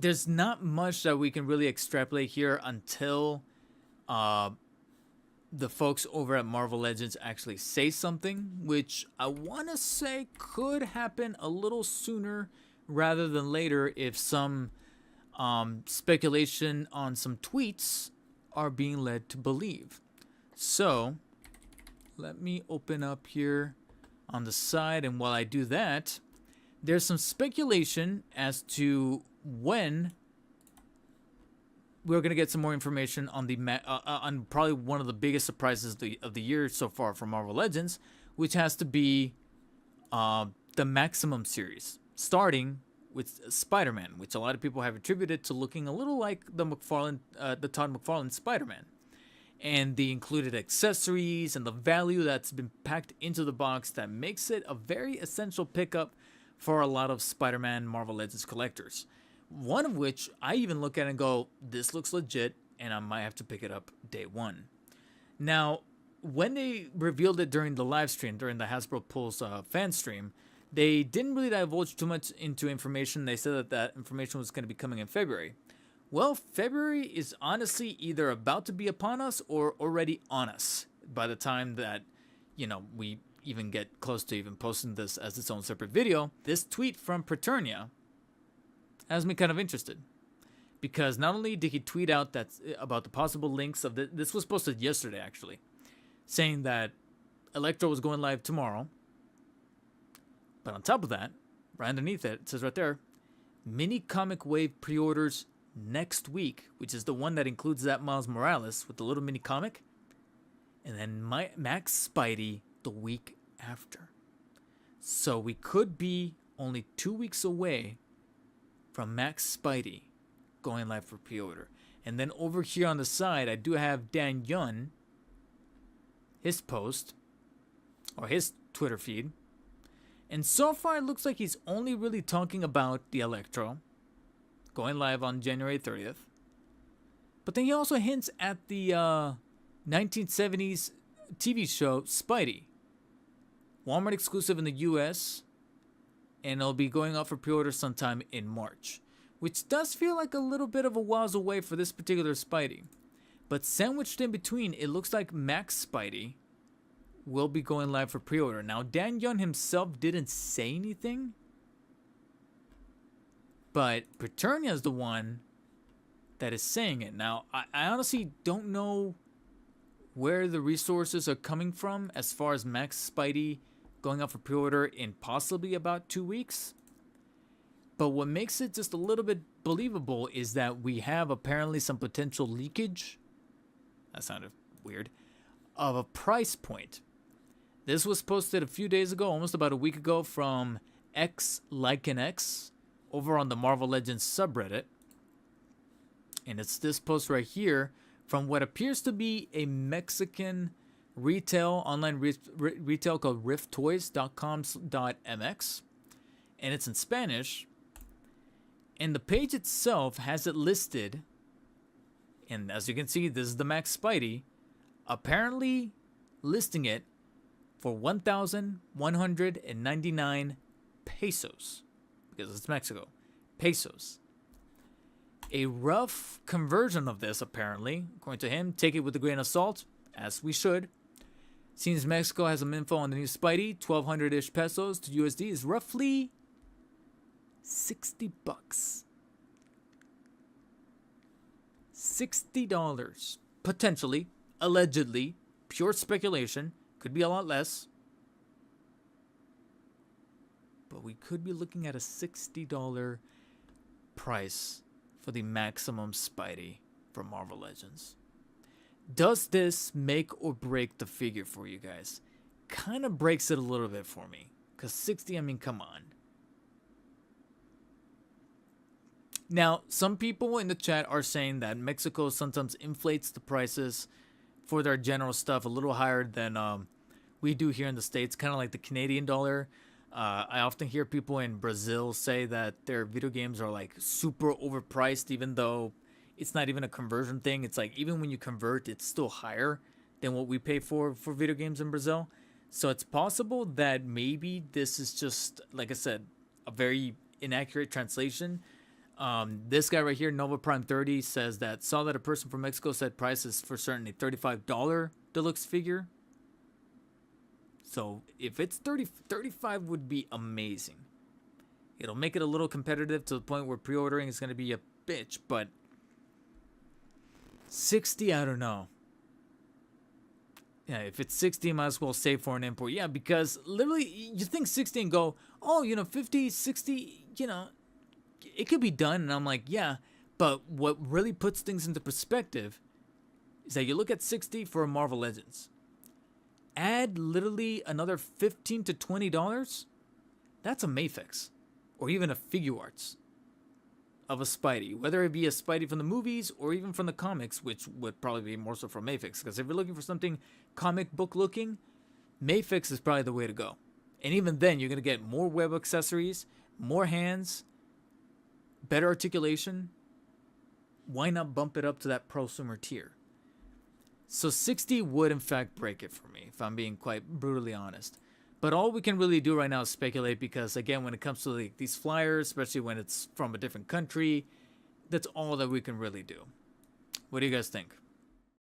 there's not much that we can really extrapolate here until uh, the folks over at Marvel Legends actually say something, which I want to say could happen a little sooner rather than later if some speculation on some tweets are being led to believe. So let me open up here on the side, and while I do that, there's some speculation as to when we're gonna get some more information on on probably one of the biggest surprises of the year so far for Marvel Legends, which has to be the Maximum series, starting with Spider-Man, which a lot of people have attributed to looking a little like the Todd McFarlane Spider-Man, and the included accessories and the value that's been packed into the box that makes it a very essential pickup for a lot of Spider-Man Marvel Legends collectors. One of which I even look at and go, this looks legit, and I might have to pick it up day one. Now, when they revealed it during the live stream, during the Hasbro Pulse fan stream, they didn't really divulge too much into information. They said that that information was going to be coming in February. Well, February is honestly either about to be upon us or already on us by the time that, we even get close to even posting this as its own separate video. This tweet from Preternia has me kind of interested, because not only did he tweet out that about the possible links of this was posted yesterday actually, saying that Electro was going live tomorrow, but on top of that, right underneath it, it says right there, mini comic wave pre-orders next week, which is the one that includes that Miles Morales with the little mini comic, and then Max Spidey the week after. So we could be only 2 weeks away from Max Spidey going live for pre-order. And then over here on the side, I do have Dan Yun, his post, or his Twitter feed. And so far, it looks like he's only really talking about the Electro going live on January 30th. But then he also hints at the 1970s TV show Spidey, Walmart exclusive in the US, and it'll be going out for pre-order sometime in March, which does feel like a little bit of a whiles away for this particular Spidey. But sandwiched in between, it looks like Max Spidey will be going live for pre-order. Now, Dan Yun himself didn't say anything, but Preternia is the one that is saying it. Now, I honestly don't know where the resources are coming from as far as Max Spidey going out for pre-order in possibly about 2 weeks. But what makes it just a little bit believable is that we have apparently some potential leakage, that sounded weird, of a price point. This was posted a few days ago, almost about a week ago, from X Like an X over on the Marvel Legends subreddit. And it's this post right here from what appears to be a Mexican online retail called rifttoys.com.mx, and it's in Spanish, and the page itself has it listed, and as you can see, this is the Max Spidey, apparently listing it for 1,199 pesos, because it's Mexico, pesos. A rough conversion of this, apparently, according to him, take it with a grain of salt, as we should. Seems Mexico has some info on the new Spidey, 1,200-ish pesos to USD is roughly $60. $60. Potentially, allegedly, pure speculation, could be a lot less. But we could be looking at a $60 price for the Maximum Spidey from Marvel Legends. Does this make or break the figure for you guys? Kind of breaks it a little bit for me. Because 60, I mean, come on. Now, some people in the chat are saying that Mexico sometimes inflates the prices for their general stuff a little higher than we do here in the States, kind of like the Canadian dollar. I often hear people in Brazil say that their video games are like super overpriced, even though it's not even a conversion thing. It's like even when you convert, it's still higher than what we pay for video games in Brazil. So it's possible that maybe this is just, like I said, a very inaccurate translation This guy right here, Nova Prime 30, says that saw that a person from Mexico said prices for certain a $35 deluxe figure. So if it's 35 would be amazing. It'll make it a little competitive to the point where pre-ordering is going to be a bitch, but 60, I don't know. Yeah, if it's 60, might as well save for an import. Yeah, because literally you think 60 and go, oh, 50, 60, it could be done. And I'm like, yeah, but what really puts things into perspective is that you look at 60 for a Marvel Legends. Add literally another $15 to $20. That's a Mafex. Or even a Figure Arts of a Spidey. Whether it be a Spidey from the movies or even from the comics, which would probably be more so from Mafex. Because if you're looking for something comic book looking, Mafex is probably the way to go. And even then, you're going to get more web accessories, more hands, better articulation. Why not bump it up to that prosumer tier? So 60 would in fact break it for me, if I'm being quite brutally honest. But all we can really do right now is speculate because, again, when it comes to these flyers, especially when it's from a different country, that's all that we can really do. What do you guys think?